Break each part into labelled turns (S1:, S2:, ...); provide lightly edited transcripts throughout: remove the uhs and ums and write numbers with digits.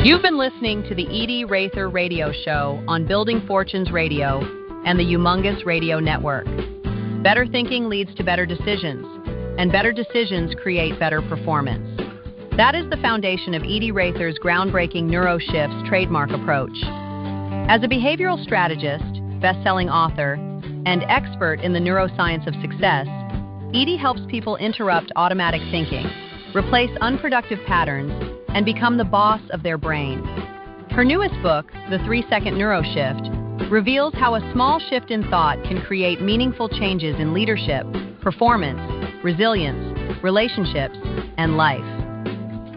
S1: You've been listening to the Edie-raether-radio-show on Building Fortunes Radio and the Humongous Radio Network. Better thinking leads to better decisions, and better decisions create better performance. That is the foundation of Edie-raether's groundbreaking Neuroshift's trademark approach. As a behavioral strategist, best-selling author, and expert in the neuroscience of success, Edie helps people interrupt automatic thinking, replace unproductive patterns, and become the boss of their brain. Her newest book, The 3-Second Neuroshift, reveals how a small shift in thought can create meaningful changes in leadership, performance, resilience, relationships, and life.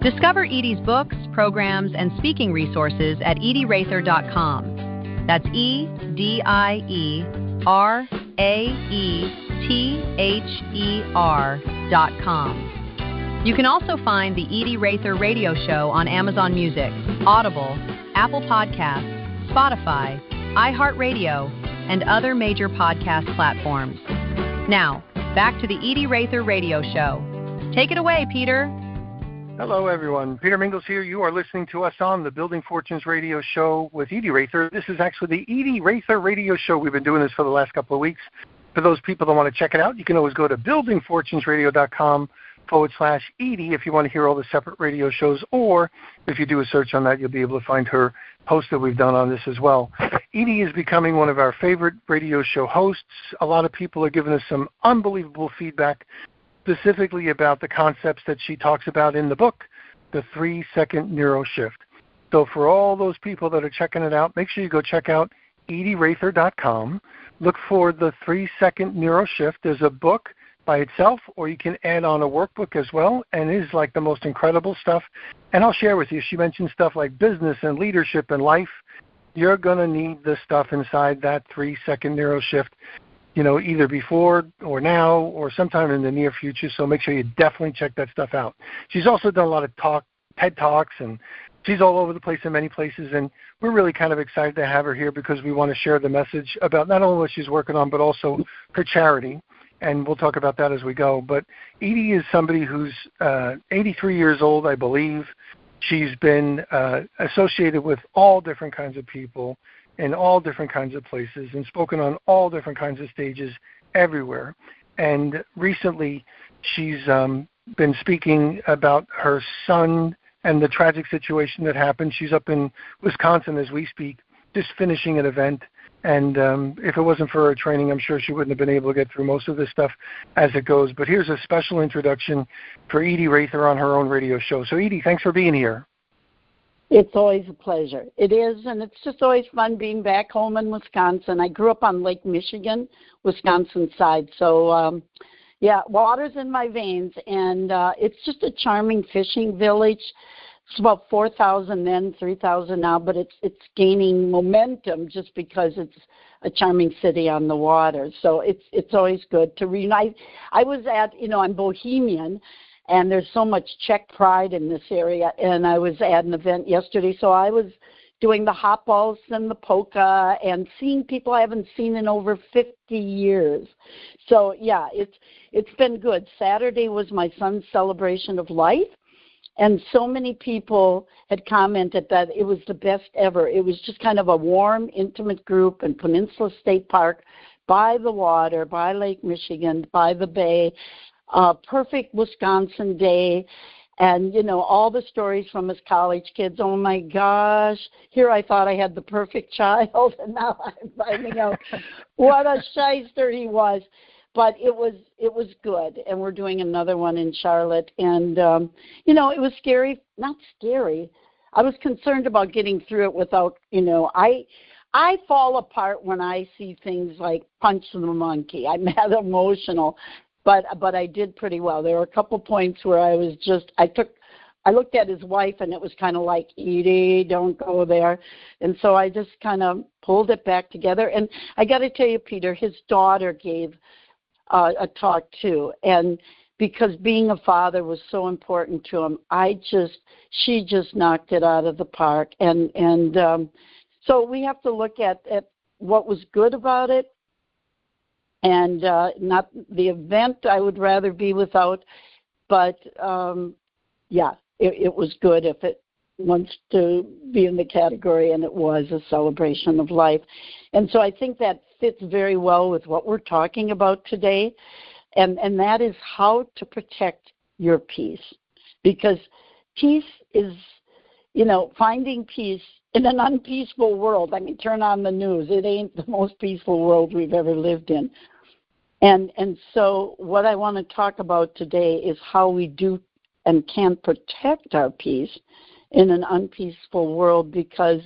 S1: Discover Edie's books, programs, and speaking resources at Edie-raether.com. That's EDIERAETHER.com. You can also find the Edie-raether-radio show on Amazon Music, Audible, Apple Podcasts, Spotify, iHeartRadio, and other major podcast platforms. Now, back to the Edie-raether-radio show. Take it away, Peter.
S2: Hello, everyone. Peter Mingles here. You are listening to us on the Building Fortunes Radio Show with Edie-raether. This is actually the Edie-raether-radio show. We've been doing this for the last couple of weeks. For those people that want to check it out, you can always go to buildingfortunesradio.com/Edie if you want to hear all the separate radio shows, or if you do a search on that, you'll be able to find her post that we've done on this as well. Edie is becoming one of our favorite radio show hosts. A lot of people are giving us some unbelievable feedback, specifically about the concepts that she talks about in the book, The 3-Second Neuroshift. So for all those people that are checking it out, make sure you go check out Edie-raether.com. Look for The 3-Second Neuroshift. There's a book by itself, or you can add on a workbook as well, and it is like the most incredible stuff. And I'll share with you, she mentioned stuff like business and leadership and life. You're going to need the stuff inside that 3-Second Neuroshift, either before or now or sometime in the near future, so make sure you definitely check that stuff out. She's also done a lot of TED Talks, and she's all over the place in many places, and we're really kind of excited to have her here because we want to share the message about not only what she's working on, but also her charity. And we'll talk about that as we go. But Edie is somebody who's 83 years old, I believe. She's been associated with all different kinds of people in all different kinds of places and spoken on all different kinds of stages everywhere. And recently she's been speaking about her son and the tragic situation that happened. She's up in Wisconsin as we speak, just finishing an event. And if it wasn't for her training, I'm sure she wouldn't have been able to get through most of this stuff as it goes. But here's a special introduction for Edie-raether on her own radio show. So, Edie, thanks for being here.
S3: It's always a pleasure. It is, and it's just always fun being back home in Wisconsin. I grew up on Lake Michigan, Wisconsin side. So, water's in my veins, and it's just a charming fishing village. It's about 4,000 then, 3,000 now, but it's gaining momentum just because it's a charming city on the water. So it's always good to reunite. I was at, I'm Bohemian, and there's so much Czech pride in this area, and I was at an event yesterday, so I was doing the hot balls and the polka and seeing people I haven't seen in over 50 years. So, yeah, it's been good. Saturday was my son's celebration of life. And so many people had commented that it was the best ever. It was just kind of a warm, intimate group in Peninsula State Park by the water, by Lake Michigan, by the bay. Perfect Wisconsin day. And, all the stories from his college kids. Oh, my gosh. Here I thought I had the perfect child, and now I'm finding out what a shyster he was. But it was good, and we're doing another one in Charlotte. And, it was scary. Not scary. I was concerned about getting through it without, I fall apart when I see things like Punch the Monkey. I'm that emotional, but I did pretty well. There were a couple points where I looked at his wife, and it was kind of like, Edie, don't go there. And so I just kind of pulled it back together. And I got to tell you, Peter, his daughter gave a talk too, and because being a father was so important to him, she just knocked it out of the park, and so we have to look at what was good about it, and not the event I would rather be without, but it was good if it wants to be in the category, and it was a celebration of life. And so I think that fits very well with what we're talking about today, and that is how to protect your peace. Because peace is, finding peace in an unpeaceful world. I mean, turn on the news. It ain't the most peaceful world we've ever lived in. And so what I want to talk about today is how we do and can protect our peace in an unpeaceful world, because,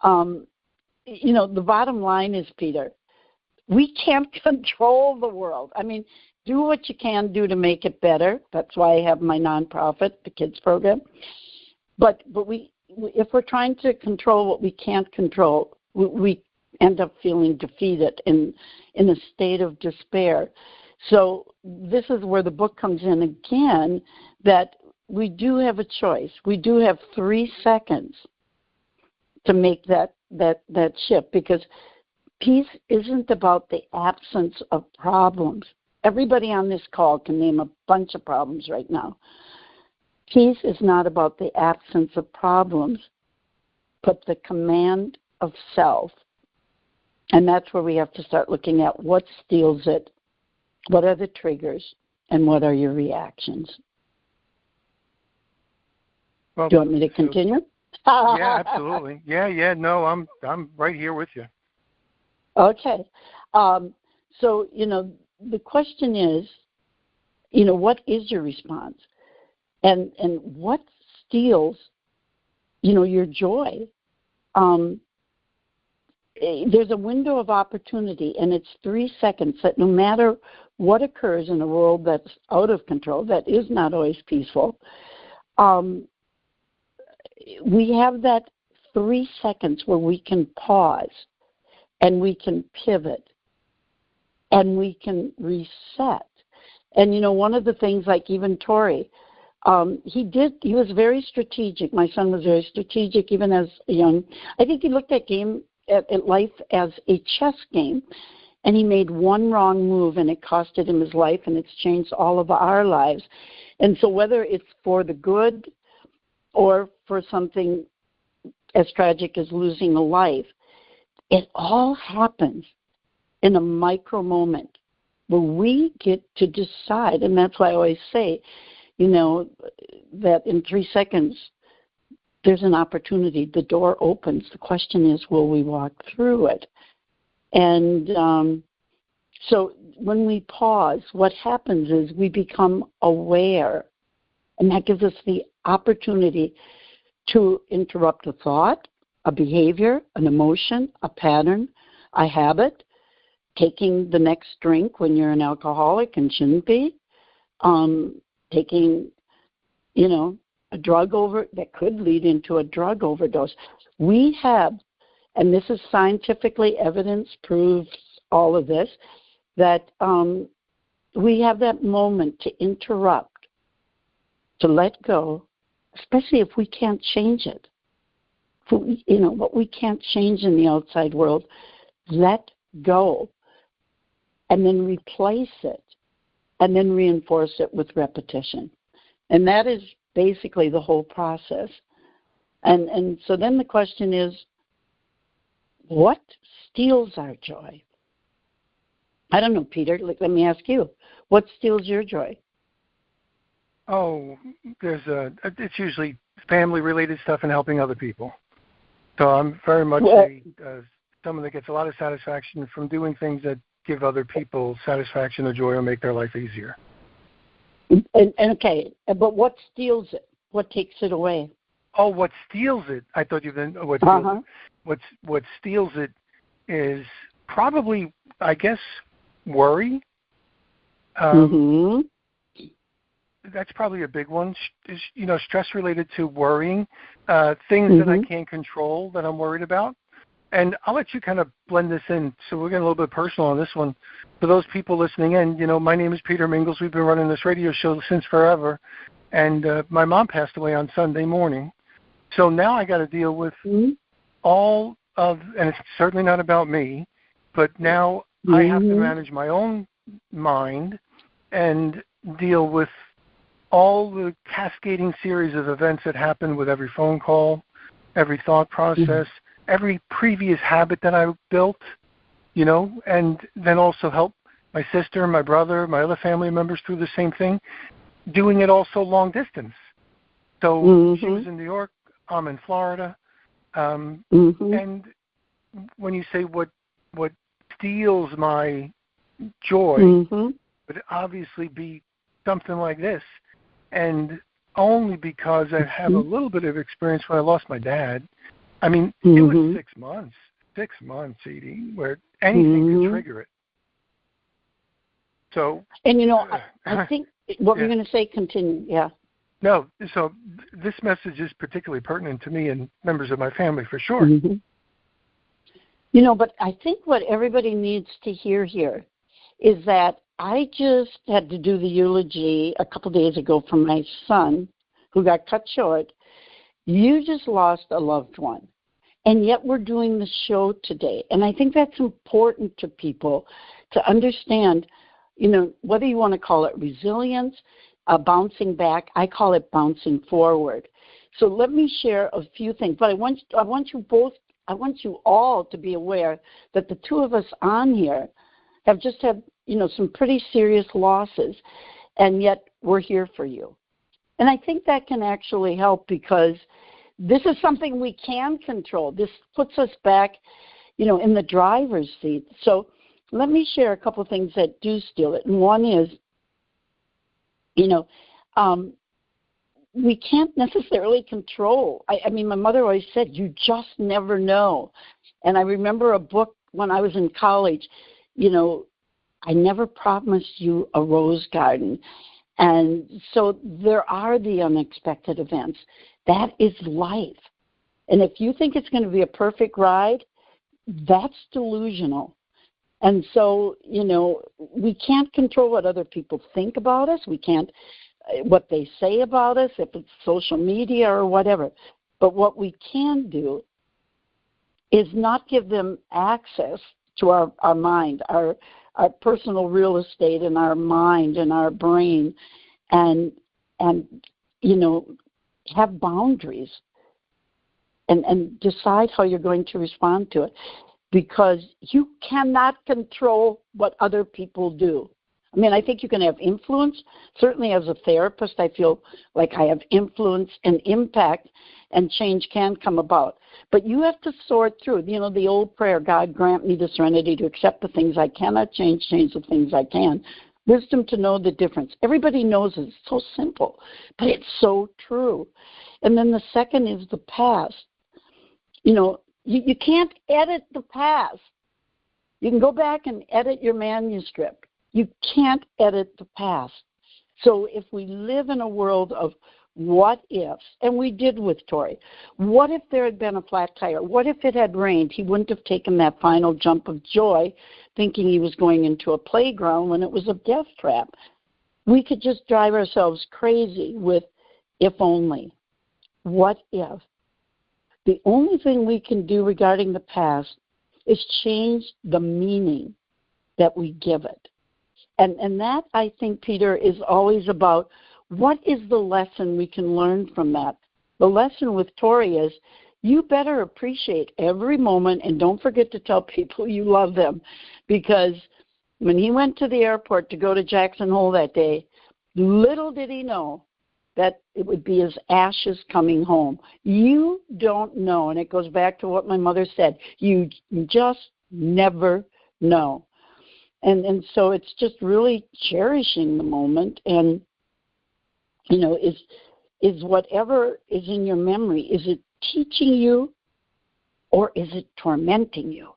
S3: the bottom line is, Peter, we can't control the world. I mean, do what you can do to make it better. That's why I have my nonprofit, the kids program. But if we're trying to control what we can't control, we end up feeling defeated in a state of despair. So this is where the book comes in again, that we do have a choice. We do have 3 seconds to make that shift, because peace isn't about the absence of problems. Everybody on this call can name a bunch of problems right now. Peace is not about the absence of problems, but the command of self. And that's where we have to start looking at what steals it, what are the triggers, and what are your reactions.
S2: Well,
S3: do you want me to continue?
S2: Yeah, absolutely. Yeah. No, I'm right here with you.
S3: Okay. So, the question is, what is your response? And what steals, your joy? There's a window of opportunity, and it's 3 seconds, that no matter what occurs in a world that's out of control, that is not always peaceful, we have that 3 seconds where we can pause, and we can pivot, and we can reset. And, one of the things, like even Tori, he was very strategic. My son was very strategic even as young. I think he looked at life as a chess game, and he made one wrong move, and it costed him his life, and it's changed all of our lives. And so whether it's for the good or for something as tragic as losing a life, it all happens in a micro moment where we get to decide. And that's why I always say, that in 3 seconds, there's an opportunity. The door opens. The question is, will we walk through it? And so when we pause, what happens is we become aware, and that gives us the opportunity to interrupt a thought, a behavior, an emotion, a pattern, a habit, taking the next drink when you're an alcoholic and shouldn't be, taking, a drug that could lead into a drug overdose. We have, and this is scientifically evidence proves all of this, that we have that moment to interrupt, to let go, especially if we can't change it. What we can't change in the outside world, let go, and then replace it, and then reinforce it with repetition. And that is basically the whole process. And so then the question is, what steals our joy? I don't know, Peter. Let me ask you. What steals your joy?
S2: Oh, it's usually family-related stuff and helping other people. So I'm very much someone that gets a lot of satisfaction from doing things that give other people satisfaction or joy or make their life easier.
S3: And okay, but what steals it? What takes it away?
S2: Oh, what steals it? I thought you meant what steals it is probably, I guess, worry. That's probably a big one. Stress related to worrying, things that I can't control that I'm worried about. And I'll let you kind of blend this in. So we're getting a little bit personal on this one. For those people listening in, my name is Peter Mingles. We've been running this radio show since forever. And my mom passed away on Sunday morning. So now I got to deal with all of, and it's certainly not about me, but now I have to manage my own mind and deal with all the cascading series of events that happen with every phone call, every thought process, every previous habit that I built, and then also help my sister, my brother, my other family members through the same thing, doing it also long distance. So she was in New York, I'm in Florida, and when you say what steals my joy, would obviously be something like this, and only because I have a little bit of experience when I lost my dad. I mean, it was 6 months, Edie, where anything could trigger it. So,
S3: and I think what we're going to say, continue, yeah.
S2: No, so this message is particularly pertinent to me and members of my family for sure.
S3: But I think what everybody needs to hear here is that I just had to do the eulogy a couple days ago for my son, who got cut short. You just lost a loved one, and yet we're doing the show today. And I think that's important to people to understand, whether you want to call it resilience, bouncing back, I call it bouncing forward. So let me share a few things. But I want you all to be aware that the two of us on here have just had, some pretty serious losses, and yet we're here for you. And I think that can actually help, because this is something we can control. This puts us back, in the driver's seat. So let me share a couple of things that do steal it. And one is, we can't necessarily control. I mean, my mother always said, you just never know. And I remember a book when I was in college, I never promised you a rose garden. And so there are the unexpected events. That is life. And if you think it's going to be a perfect ride, that's delusional. And so, we can't control what other people think about us. We can't, what they say about us, if it's social media or whatever. But what we can do is not give them access to our mind, our personal real estate in our mind and our brain, and have boundaries and decide how you're going to respond to it. Because you cannot control what other people do. I mean, I think you can have influence. Certainly as a therapist, I feel like I have influence and impact, and change can come about. But you have to sort through, the old prayer, God grant me the serenity to accept the things I cannot change the things I can. Wisdom to know the difference. Everybody knows it. It's so simple, but it's so true. And then the second is the past. You can't edit the past. You can go back and edit your manuscript. You can't edit the past. So if we live in a world of what ifs, and we did with Tori, what if there had been a flat tire? What if it had rained? He wouldn't have taken that final jump of joy thinking he was going into a playground when it was a death trap. We could just drive ourselves crazy with if only. What if? The only thing we can do regarding the past is change the meaning that we give it. And that, I think, Peter, is always about what is the lesson we can learn from that. The lesson with Tori is you better appreciate every moment, and don't forget to tell people you love them. Because when he went to the airport to go to Jackson Hole that day, little did he know that it would be his ashes coming home. You don't know, and it goes back to what my mother said. You just never know. And so it's just really cherishing the moment, and, is whatever is in your memory, is it teaching you or is it tormenting you?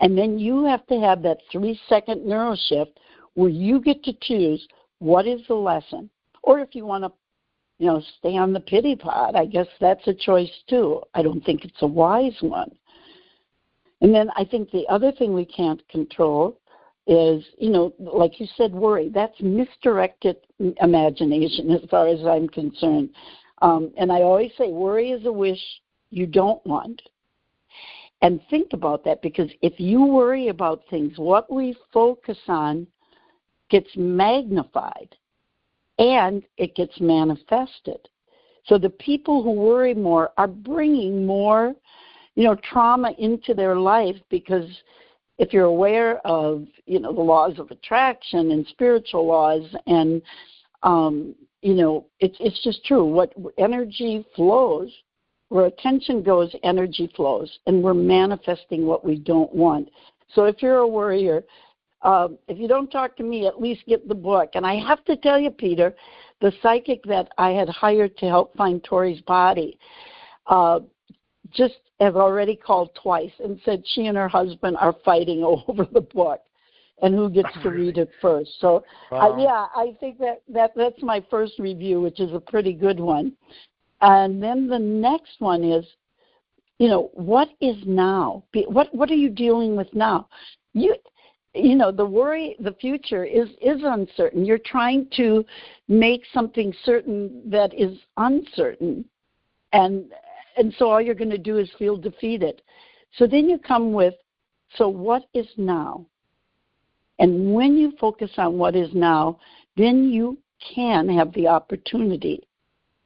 S3: And then you have to have that 3-second neuroshift where you get to choose what is the lesson. Or if you want to, stay on the pity pot, I guess that's a choice too. I don't think it's a wise one. And then I think the other thing we can't control is, like you said, worry. That's misdirected imagination as far as I'm concerned. And I always say worry is a wish you don't want. And think about that, because if you worry about things, what we focus on gets magnified. and it gets manifested. So the people who worry more are bringing more, trauma into their life, because if you're aware of, the laws of attraction and spiritual laws, and, it's just true. What energy flows, where attention goes, energy flows, and we're manifesting what we don't want. So if you're a worrier, if you don't talk to me, at least get the book. And I have to tell you, Peter, the psychic that I had hired to help find Tori's body just have already called twice and said she and her husband are fighting over the book and who gets to read it first. So,
S2: wow.
S3: I think that's my first review, which is a pretty good one. And then the next one is, what is now? What are you dealing with now? The worry, the future is uncertain. You're trying to make something certain that is uncertain. And so all you're going to do is feel defeated. So then you come with, so what is now? And when you focus on what is now, then you can have the opportunity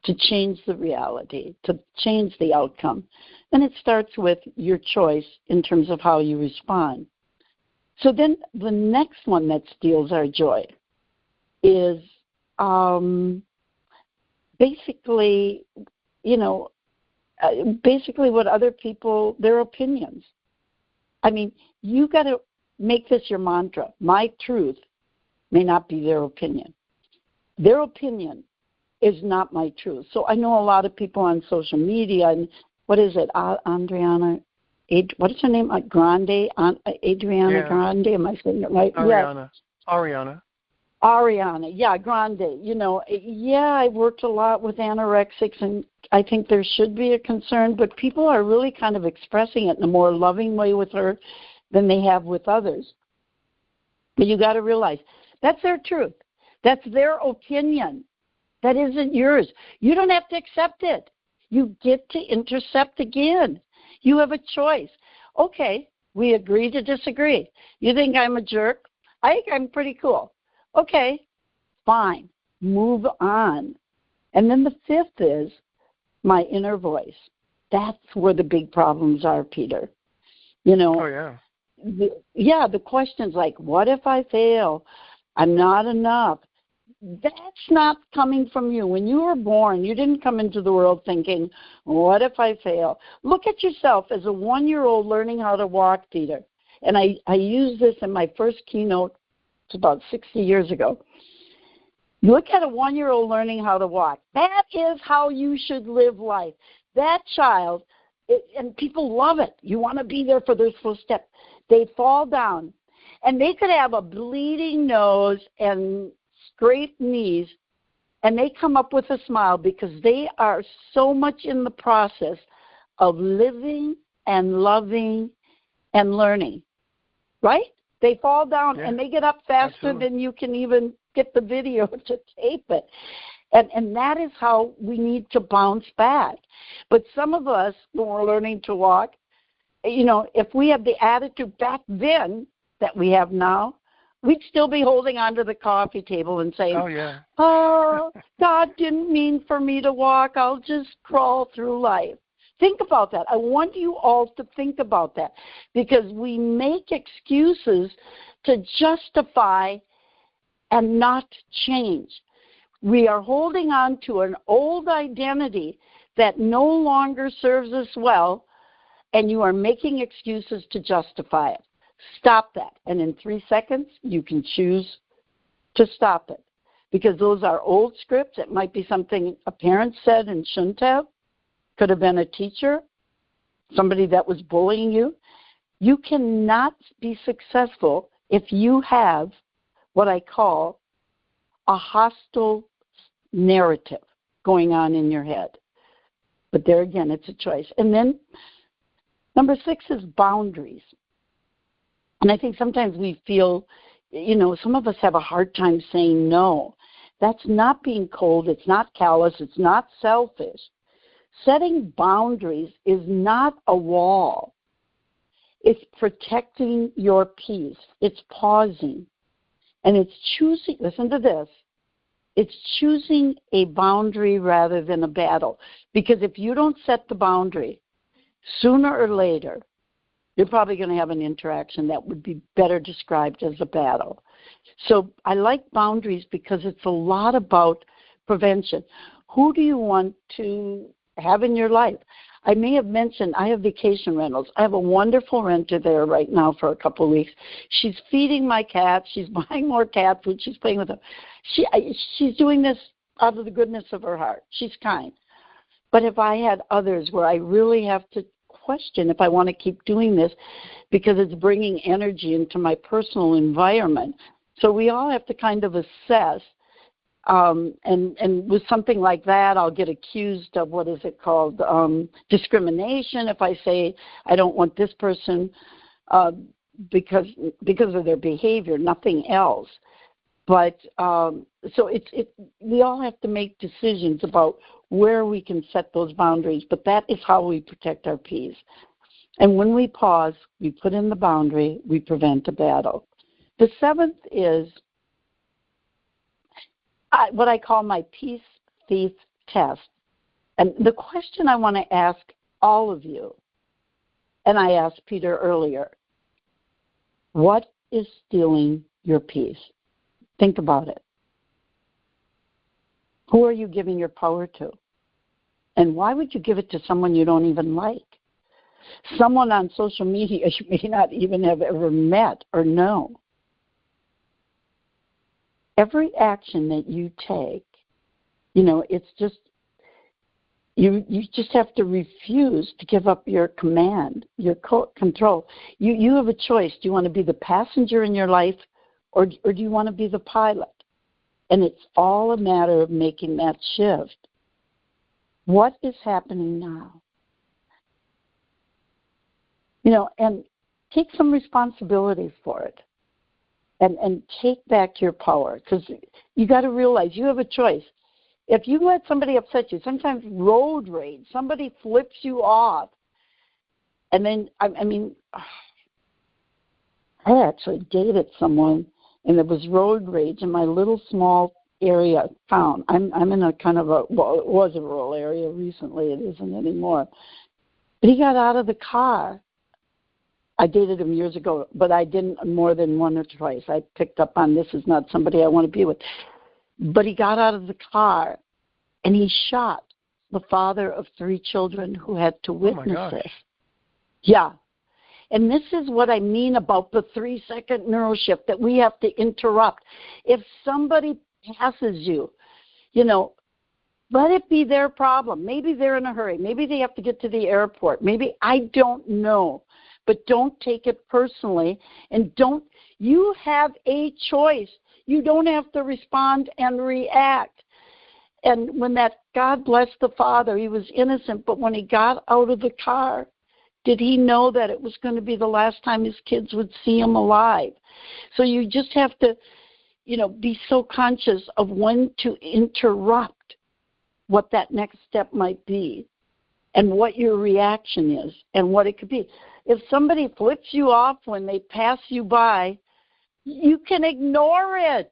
S3: to change the reality, to change the outcome. And it starts with your choice in terms of how you respond. So then the next one that steals our joy is basically what other people, their opinions. I mean, you got to make this your mantra. My truth may not be their opinion. Their opinion is not my truth. So I know a lot of people on social media, and what is it, Adriana? What is her name? Grande? Adriana Grande? Am I saying it right?
S2: Ariana.
S3: Yeah, Grande. I worked a lot with anorexics, and I think there should be a concern, but people are really kind of expressing it in a more loving way with her than they have with others. But you got to realize, that's their truth. That's their opinion. That isn't yours. You don't have to accept it. You get to intercept again. You have a choice. Okay, we agree to disagree. You think I'm a jerk? I think I'm pretty cool. Okay, fine. Move on. And then the fifth is my inner voice. That's where the big problems are, Peter.
S2: Oh, yeah.
S3: The questions like, what if I fail? I'm not enough. That's not coming from you. When you were born, you didn't come into the world thinking, what if I fail? Look at yourself as a 1-year-old learning how to walk, Peter. And I used this in my first keynote about 60 years ago. Look at a 1-year-old learning how to walk. That is how you should live life. That child, and people love it. You want to be there for their first step. They fall down, and they could have a bleeding nose and scraped knees, and they come up with a smile because they are so much in the process of living and loving and learning, right? They fall down and they get up faster than you can even get the video to tape it. And that is how we need to bounce back. But some of us, when we're learning to walk, if we have the attitude back then that we have now, we'd still be holding onto the coffee table and saying, oh, God didn't mean for me to walk. I'll just crawl through life. Think about that. I want you all to think about that, because we make excuses to justify and not change. We are holding on to an old identity that no longer serves us well, and you are making excuses to justify it. Stop that. And in 3 seconds, you can choose to stop it, because those are old scripts. It might be something a parent said and shouldn't have. Could have been a teacher, somebody that was bullying you. You cannot be successful if you have what I call a hostile narrative going on in your head. But there again, it's a choice. And then number 6 is boundaries. And I think sometimes we feel, some of us have a hard time saying no. That's not being cold. It's not callous. It's not selfish. Setting boundaries is not a wall. It's protecting your peace. It's pausing. And it's choosing, listen to this, It's choosing a boundary rather than a battle. Because if you don't set the boundary, sooner or later, you're probably going to have an interaction that would be better described as a battle. So I like boundaries because it's a lot about prevention. Who do you want to have in your life? I may have mentioned I have vacation rentals. I have a wonderful renter there right now for a couple of weeks. She's feeding my cats. She's buying more cat food. She's playing with them. She's doing this out of the goodness of her heart. She's kind. But if I had others where I really have to question if I want to keep doing this because it's bringing energy into my personal environment. So we all have to kind of assess. And with something like that, I'll get accused of what is it called, discrimination. If I say I don't want this person because of their behavior, nothing else. But so we all have to make decisions about where we can set those boundaries. But that is how we protect our peace. And when we pause, we put in the boundary, we prevent a battle. The seventh is what I call my peace thief test. And the question I want to ask all of you, and I asked Peter earlier, what is stealing your peace? Think about it. Who are you giving your power to? And why would you give it to someone you don't even like? Someone on social media you may not even have ever met or known. Every action that you take, it's just, you just have to refuse to give up your command, your control. You have a choice. Do you want to be the passenger in your life or do you want to be the pilot? And it's all a matter of making that shift. What is happening now? And take some responsibility for it. And take back your power, because you got to realize you have a choice. If you let somebody upset you, sometimes road rage, somebody flips you off, and then I actually dated someone, and there was road rage in my little small area town. I'm in a kind of it was a rural area recently. It isn't anymore. But he got out of the car. I dated him years ago, but I didn't more than one or twice. I picked up on this is not somebody I want to be with. But he got out of the car, and he shot the father of 3 children who had to witness this. Yeah. And this is what I mean about the 3-second neuroshift that we have to interrupt. If somebody passes you, let it be their problem. Maybe they're in a hurry. Maybe they have to get to the airport. Maybe I don't know. But don't take it personally, and you have a choice. You don't have to respond and react. And when that, God bless the father, he was innocent, but when he got out of the car, did he know that it was going to be the last time his kids would see him alive? So you just have to, be so conscious of when to interrupt what that next step might be and what your reaction is and what it could be. If somebody flips you off when they pass you by, you can ignore it.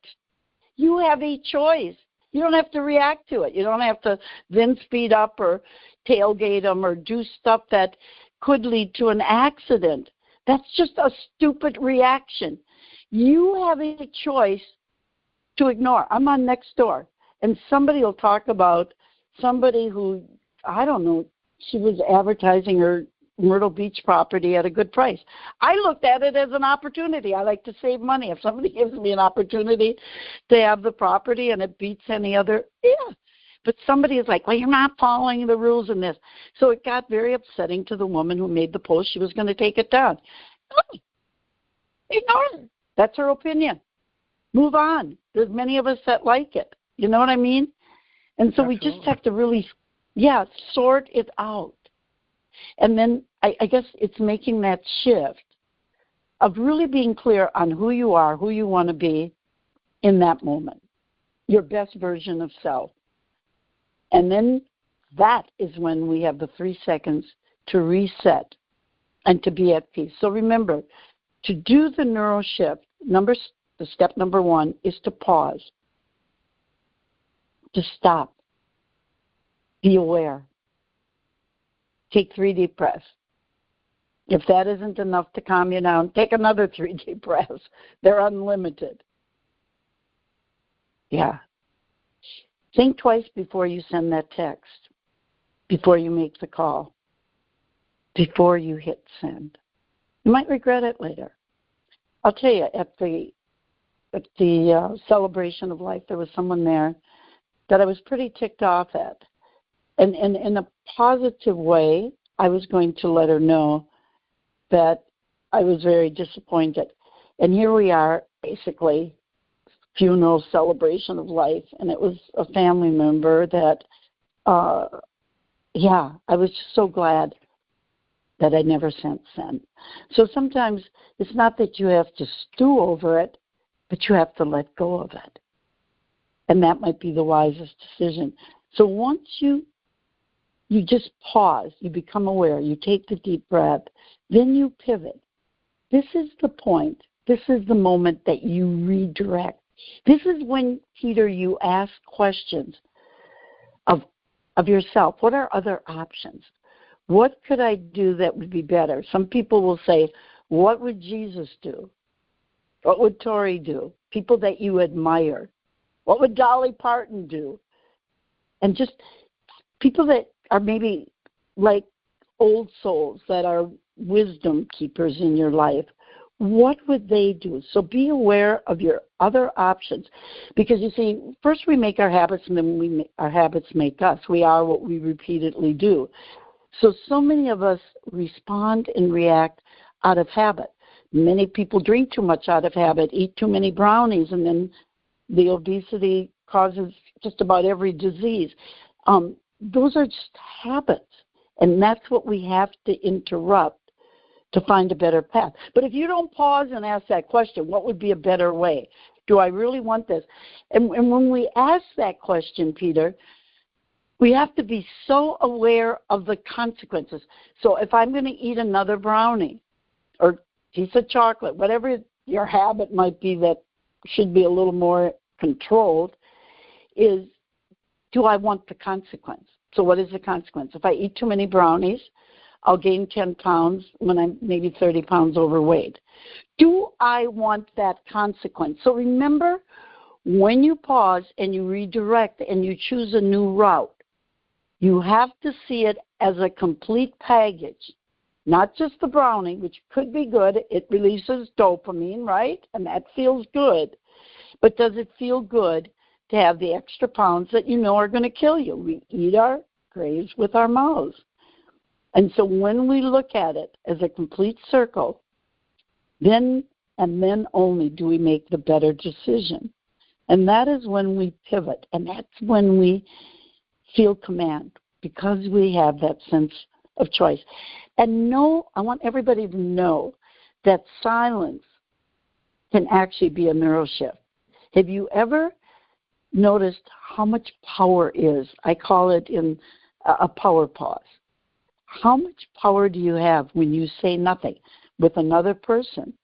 S3: You have a choice. You don't have to react to it. You don't have to then speed up or tailgate them or do stuff that could lead to an accident. That's just a stupid reaction. You have a choice to ignore. I'm on Nextdoor, and somebody will talk about somebody who, I don't know, she was advertising her Myrtle Beach property at a good price. I looked at it as an opportunity. I like to save money. If somebody gives me an opportunity to have the property and it beats any other, yeah. But somebody is like, well, you're not following the rules in this. So it got very upsetting to the woman who made the post. She was going to take it down. No. Ignore it. That's her opinion. Move on. There's many of us that like it. You know what I mean? And so
S2: Absolutely.
S3: We just have to really, sort it out. And then I guess it's making that shift of really being clear on who you are, who you want to be in that moment, your best version of self. And then that is when we have the 3 seconds to reset and to be at peace. So remember, to do the neuroshift, the step number 1 is to pause. Just stop. Be aware. Take 3 deep breaths. If that isn't enough to calm you down, take another 3 deep breaths. They're unlimited. Yeah. Think twice before you send that text, before you make the call, before you hit send. You might regret it later. I'll tell you, at the celebration of life, there was someone there that I was pretty ticked off at. And in a positive way, I was going to let her know that I was very disappointed. And here we are, basically, funeral celebration of life, and it was a family member that, I was just so glad that I never sent send. So sometimes it's not that you have to stew over it, but you have to let go of it. And that might be the wisest decision. So once you just pause, you become aware, you take the deep breath, then you pivot. This is the point. This is the moment that you redirect. This is when, Peter, you ask questions of yourself. What are other options? What could I do that would be better? Some people will say, what would Jesus do? What would Tori do? People that you admire. What would Dolly Parton do? And just people that are maybe like old souls that are wisdom keepers in your life. What would they do? So be aware of your other options. Because you see, first we make our habits and then our habits make us. We are what we repeatedly do. So many of us respond and react out of habit. Many people drink too much out of habit, eat too many brownies, and then the obesity causes just about every disease. Those are just habits, and that's what we have to interrupt to find a better path. But if you don't pause and ask that question, what would be a better way? Do I really want this? And when we ask that question, Peter, we have to be so aware of the consequences. So if I'm going to eat another brownie or piece of chocolate, whatever your habit might be that should be a little more controlled, is do I want the consequence? So what is the consequence? If I eat too many brownies, I'll gain 10 pounds when I'm maybe 30 pounds overweight. Do I want that consequence? So remember, when you pause and you redirect and you choose a new route, you have to see it as a complete package, not just the brownie, which could be good. It releases dopamine, right? And that feels good. But does it feel good to have the extra pounds that you know are going to kill you? We eat our graves with our mouths. And so when we look at it as a complete circle, then and then only do we make the better decision. And that is when we pivot, and that's when we feel command, because we have that sense of choice. And I want everybody to know that silence can actually be a neuroshift. Have you ever noticed how much power is? I call it in a power pause. How much power do you have when you say nothing with another person?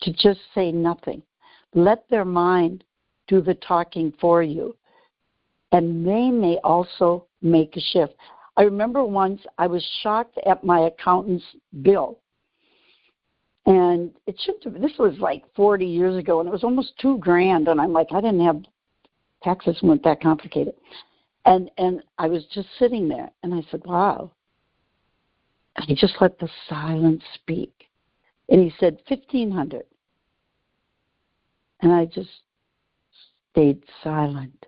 S3: To just say nothing. Let their mind do the talking for you. And they may also make a shift. I remember once I was shocked at my accountant's bill. And it shouldn't have, this was like 40 years ago, and it was almost $2,000. And I'm like, I didn't have, taxes weren't that complicated. And I was just sitting there, and I said, wow. And he just let the silence speak. And he said, $1,500. And I just stayed silent.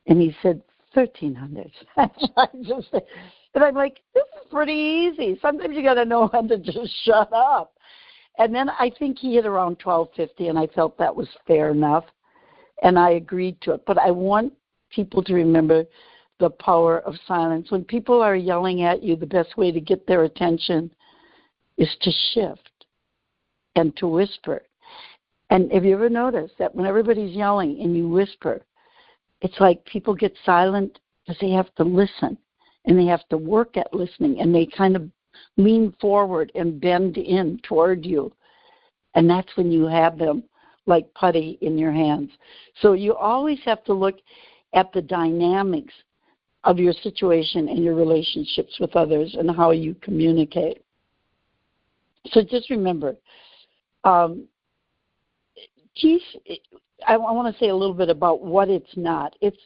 S3: And he said, $1,300. And I'm like, this is pretty easy. Sometimes you got to know when to just shut up. And then I think he hit around $1,250, and I felt that was fair enough. And I agreed to it. But I want people to remember the power of silence. When people are yelling at you, the best way to get their attention is to shift and to whisper. And have you ever noticed that when everybody's yelling and you whisper, it's like people get silent because they have to listen and they have to work at listening, and they kind of lean forward and bend in toward you. And that's when you have them like putty in your hands. So you always have to look at the dynamics of your situation and your relationships with others and how you communicate. So just remember, peace, I want to say a little bit about what it's not. It's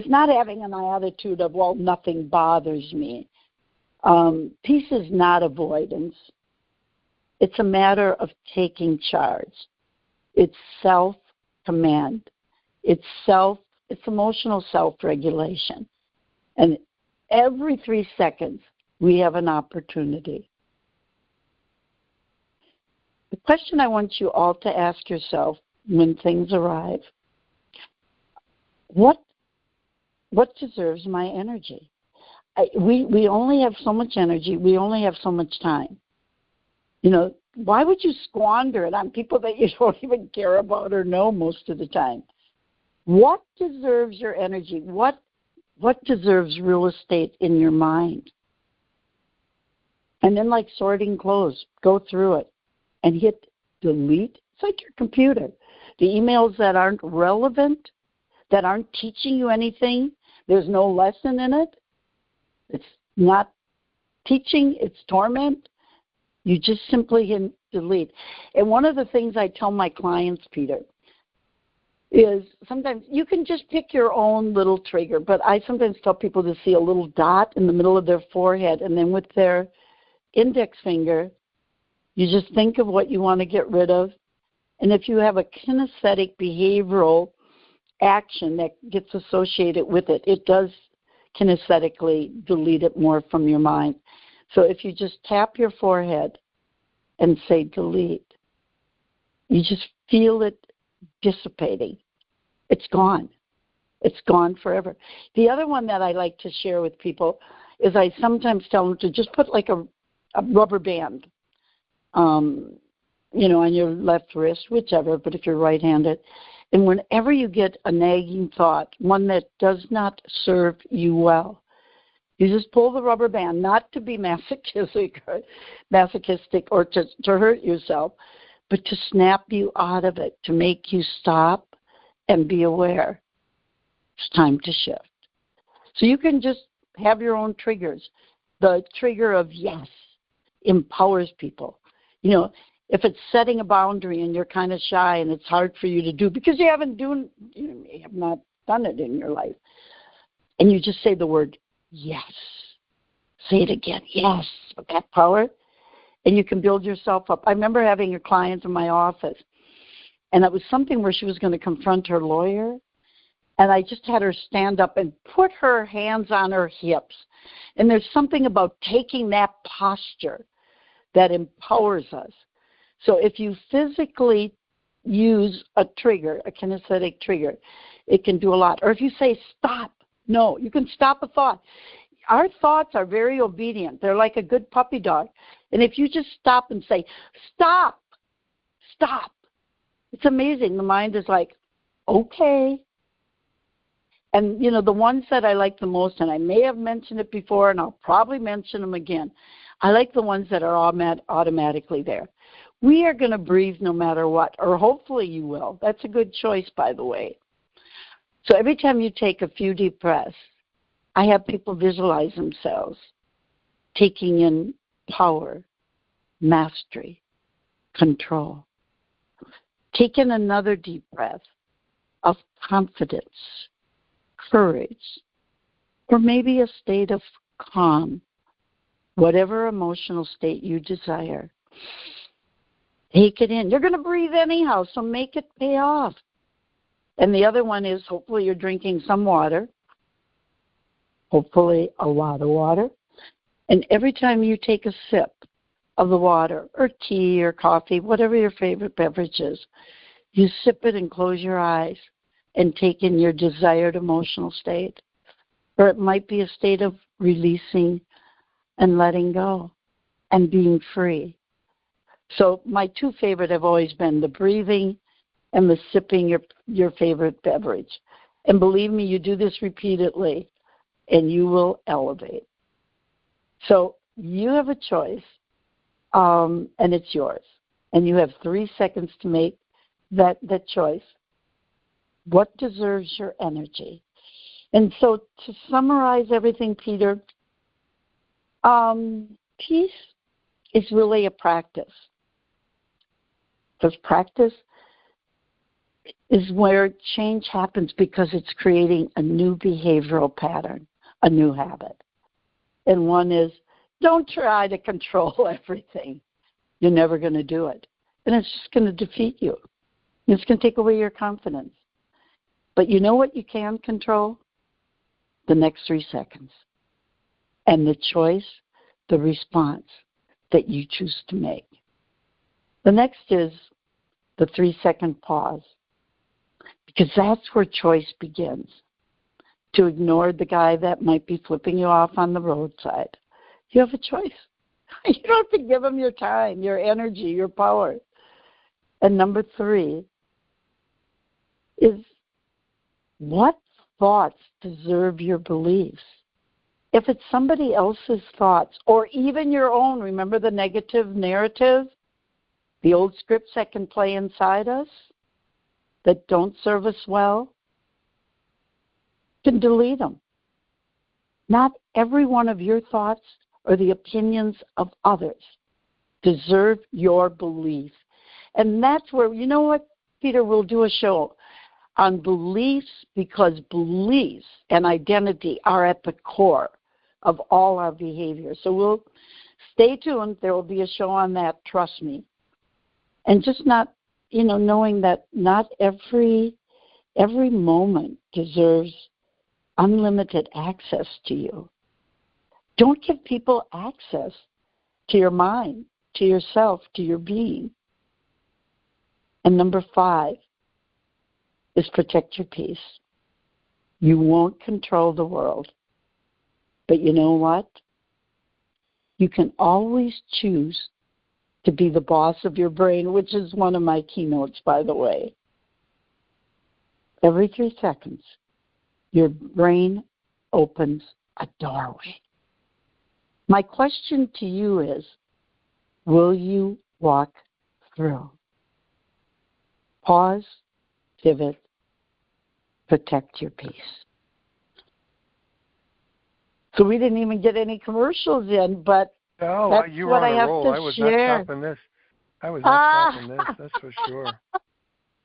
S3: not having an attitude of, well, nothing bothers me. Peace is not avoidance. It's a matter of taking charge. It's self-command. It's emotional self-regulation. And every 3 seconds, we have an opportunity. The question I want you all to ask yourself when things arrive, what deserves my energy? We only have so much energy. We only have so much time. You know, why would you squander it on people that you don't even care about or know most of the time? What deserves your energy? What deserves real estate in your mind? And then, like sorting clothes, go through it and hit delete. It's like your computer. The emails that aren't relevant, that aren't teaching you anything, there's no lesson in it. It's not teaching, it's torment. You just simply hit delete. And one of the things I tell my clients, Peter, is sometimes you can just pick your own little trigger, but I sometimes tell people to see a little dot in the middle of their forehead, and then with their index finger, you just think of what you want to get rid of. And if you have a kinesthetic behavioral action that gets associated with it, it does kinesthetically delete it more from your mind. So if you just tap your forehead and say delete, you just feel it dissipating. It's gone. It's gone forever. The other one that I like to share with people is I sometimes tell them to just put like a rubber band, on your left wrist, whichever, but if you're right-handed. And whenever you get a nagging thought, one that does not serve you well, you just pull the rubber band, not to be masochistic or to hurt yourself, but to snap you out of it, to make you stop and be aware. It's time to shift. So you can just have your own triggers. The trigger of yes empowers people. You know, if it's setting a boundary and you're kind of shy and it's hard for you to do because you have not done it in your life, and you just say the word yes. Say it again, yes, with that power, and you can build yourself up. I remember having a client in my office, and it was something where she was going to confront her lawyer, and I just had her stand up and put her hands on her hips. And there's something about taking that posture that empowers us. So if you physically use a trigger, a kinesthetic trigger, it can do a lot. Or if you say stop, no, you can stop a thought. Our thoughts are very obedient. They're like a good puppy dog. And if you just stop and say, stop, stop, it's amazing. The mind is like, okay. And, the ones that I like the most, and I may have mentioned it before, and I'll probably mention them again, I like the ones that are automatically there. We are going to breathe no matter what, or hopefully you will. That's a good choice, by the way. So every time you take a few deep breaths, I have people visualize themselves taking in power, mastery, control. Take in another deep breath of confidence, courage, or maybe a state of calm, whatever emotional state you desire. Take it in. You're going to breathe anyhow, so make it pay off. And the other one is hopefully you're drinking some water, hopefully a lot of water. And every time you take a sip of the water or tea or coffee, whatever your favorite beverage is, you sip it and close your eyes and take in your desired emotional state. Or it might be a state of releasing and letting go and being free. So my two favorite have always been the breathing and the sipping your favorite beverage. And believe me, you do this repeatedly, and you will elevate. So you have a choice, and it's yours. And you have 3 seconds to make that choice. What deserves your energy? And so to summarize everything, Peter, peace is really a practice. Because practice is where change happens because it's creating a new behavioral pattern, a new habit. And one is, don't try to control everything. You're never going to do it. And it's just going to defeat you. It's going to take away your confidence. But you know what you can control? The next 3 seconds. And the choice, the response that you choose to make. The next is the 3-second pause. Because that's where choice begins. To ignore the guy that might be flipping you off on the roadside. You have a choice. You don't have to give him your time, your energy, your power. And number 3 is, what thoughts deserve your beliefs? If it's somebody else's thoughts, or even your own, remember the negative narrative, the old scripts that can play inside us that don't serve us well, you can delete them. Not every one of your thoughts or the opinions of others deserve your belief. And that's where, you know what, Peter, we'll do a show on beliefs, because beliefs and identity are at the core of all our behavior. So we'll stay tuned. There will be a show on that, trust me. And just not, knowing that not every moment deserves unlimited access to you. Don't give people access to your mind, to yourself, to your being. And number 5 is protect your peace. You won't control the world. But you know what? You can always choose to be the boss of your brain, which is one of my keynotes, by the way. Every 3 seconds, your brain opens a doorway. My question to you is, will you walk through? Pause, pivot, protect your peace. So we didn't even get any commercials in, but that's
S2: you were
S3: what
S2: on
S3: I
S2: a
S3: have
S2: roll.
S3: to
S2: I was
S3: share.
S2: not stopping this. I was not stopping this, that's for sure.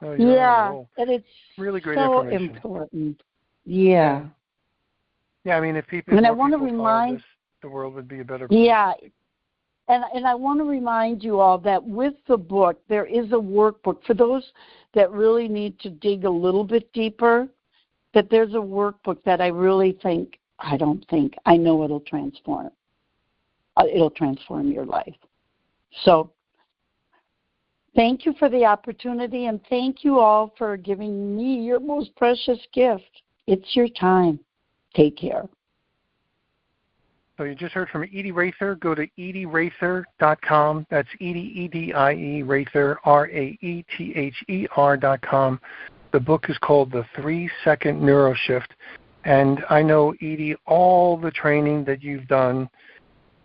S2: No, you're on a roll.
S3: And it's
S2: really great
S3: so
S2: information.
S3: Important. Yeah.
S2: Yeah, I mean, if people,
S3: and
S2: more
S3: I want to
S2: people
S3: remind,
S2: follow this, the world would be a better place.
S3: Yeah. And I want to remind you all that with the book, there is a workbook for those that really need to dig a little bit deeper, that there's a workbook that I know it'll transform. It'll transform your life. So thank you for the opportunity, and thank you all for giving me your most precious gift. It's your time. Take care.
S2: So you just heard from Edie-raether. Go to Edie-raether.com. That's Edie-Raether, RAETHER.com. The book is called The 3-Second Neuroshift. And I know, Edie, all the training that you've done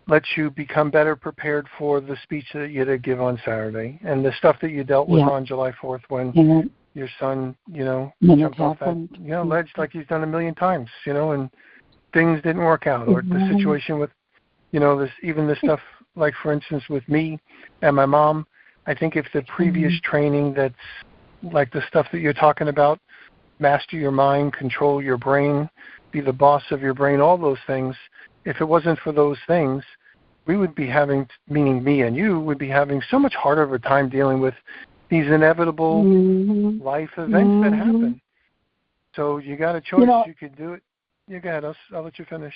S2: lets you become better prepared for the speech that you had to give on Saturday and the stuff that you dealt with on July 4th when your son, jumped off that, ledge like he's done a million times, and things didn't work out. Or the situation with, this stuff, like, for instance, with me and my mom, I think if the previous training that's like the stuff that you're talking about, master your mind, control your brain, be the boss of your brain, all those things, if it wasn't for those things, we would be having, meaning me and you, would be having so much harder of a time dealing with these inevitable life events that happen. So you got a choice. You could do it. You go ahead. I'll let you finish.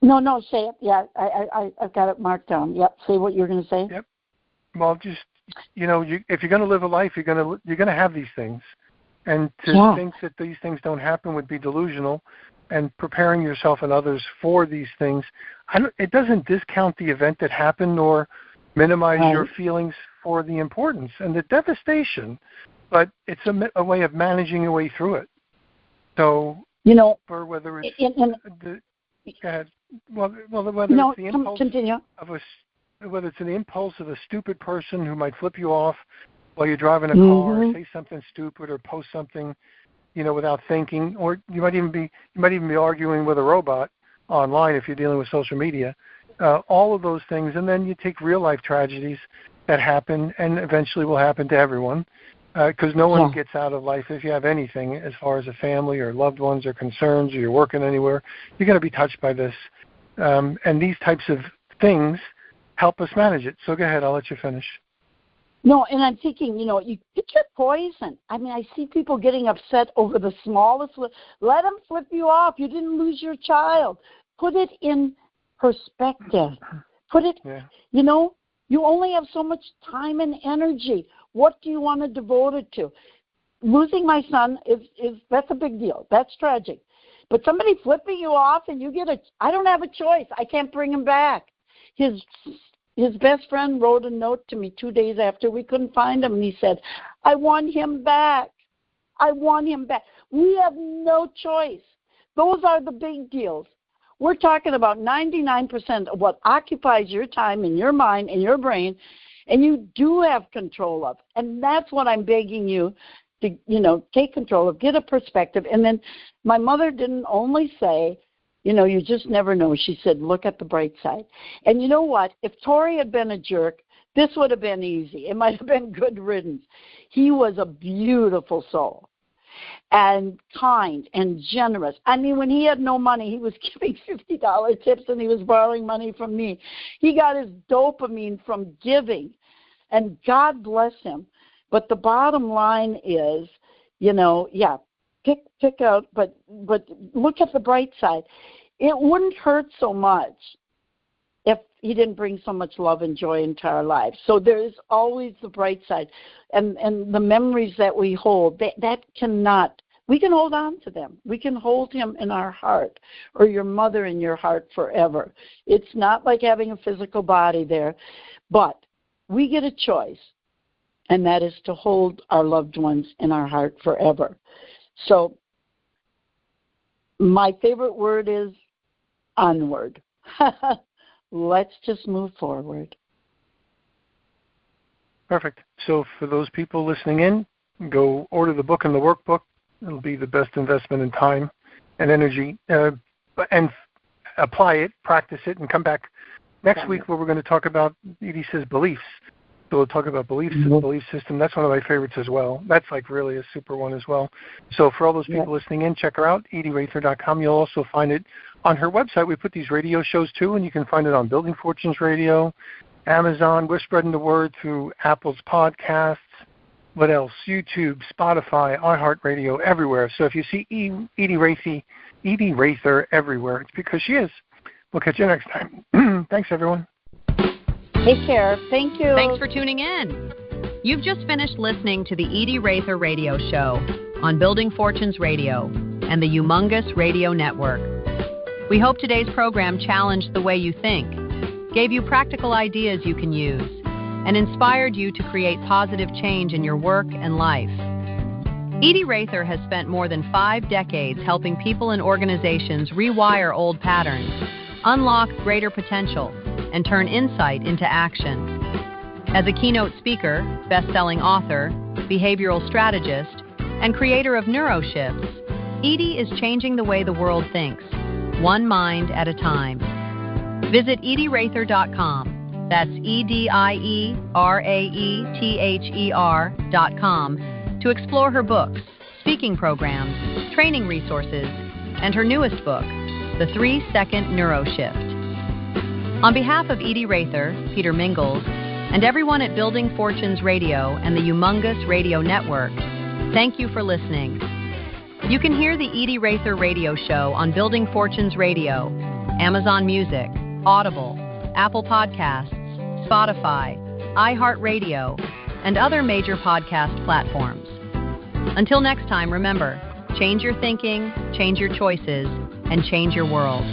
S3: No, say it. Yeah, I've got it marked down. Yep. Say what you're going to say.
S2: Yep. Well, just, if you're going to live a life, you're going to have these things. And to think that these things don't happen would be delusional. And preparing yourself and others for these things, it doesn't discount the event that happened or minimize your feelings for the importance and the devastation, but it's a way of managing your way through it. So, for whether it's go ahead. Whether it's the impulse of an impulse of a stupid person who might flip you off, while you're driving a car, say something stupid or post something, without thinking, or you might even be arguing with a robot online if you're dealing with social media. All of those things, and then you take real life tragedies that happen and eventually will happen to everyone, because no one gets out of life. If you have anything as far as a family or loved ones or concerns, or you're working anywhere, you're going to be touched by this. And these types of things help us manage it. So go ahead, I'll let you finish.
S3: No, and I'm thinking, you pick your poison. I mean, I see people getting upset over the smallest. Let them flip you off. You didn't lose your child. Put it in perspective. Put it, you only have so much time and energy. What do you want to devote it to? Losing my son that's a big deal. That's tragic. But somebody flipping you off and I don't have a choice. I can't bring him back. His best friend wrote a note to me 2 days after we couldn't find him, and he said, I want him back. I want him back. We have no choice. Those are the big deals. We're talking about 99% of what occupies your time and your mind and your brain, and you do have control of. And that's what I'm begging you to, take control of, get a perspective. And then my mother didn't only say, you just never know. She said, look at the bright side. And you know what? If Tori had been a jerk, this would have been easy. It might have been good riddance. He was a beautiful soul and kind and generous. I mean, when he had no money, he was giving $50 tips and he was borrowing money from me. He got his dopamine from giving, and God bless him. But the bottom line is, pick out, but look at the bright side. It wouldn't hurt so much if he didn't bring so much love and joy into our lives. So there is always the bright side. And the memories that we hold, we can hold on to them. We can hold him in our heart, or your mother in your heart forever. It's not like having a physical body there, but we get a choice, and that is to hold our loved ones in our heart forever. So my favorite word is onward. Let's just move forward.
S2: Perfect. So for those people listening in, go order the book and the workbook. It'll be the best investment in time and energy. And apply it, practice it, and come back next week where we're going to talk about, Edie says, beliefs. So we'll talk about beliefs, the belief system. That's one of my favorites as well. That's like really a super one as well. So for all those people listening in, check her out, Edie-raether.com. You'll also find it on her website. We put these radio shows too, and you can find it on Building Fortunes Radio, Amazon. We're spreading the word through Apple's podcasts. What else? YouTube, Spotify, iHeartRadio, everywhere. So if you see Edie-raether everywhere, it's because she is. We'll catch you next time. Thanks, everyone.
S3: Take care. Thank you.
S1: Thanks for tuning in. You've just finished listening to the Edie-raether Radio Show on Building Fortunes Radio and the Humongous Radio Network. We hope today's program challenged the way you think, gave you practical ideas you can use, and inspired you to create positive change in your work and life. Edie-raether has spent more than 5 decades helping people and organizations rewire old patterns, unlock greater potential, and turn insight into action. As a keynote speaker, best-selling author, behavioral strategist, and creator of Neuroshifts, Edie is changing the way the world thinks, one mind at a time. Visit Edie-raether.com. That's EDIERAETHER.com to explore her books, speaking programs, training resources, and her newest book, The Second Neuroshift. On behalf of Edie-raether, Peter Mingles, and everyone at Building Fortunes Radio and the Humongous Radio Network, thank you for listening. You can hear the Edie-raether Radio Show on Building Fortunes Radio, Amazon Music, Audible, Apple Podcasts, Spotify, iHeartRadio, and other major podcast platforms. Until next time, remember, change your thinking, change your choices, and change your world.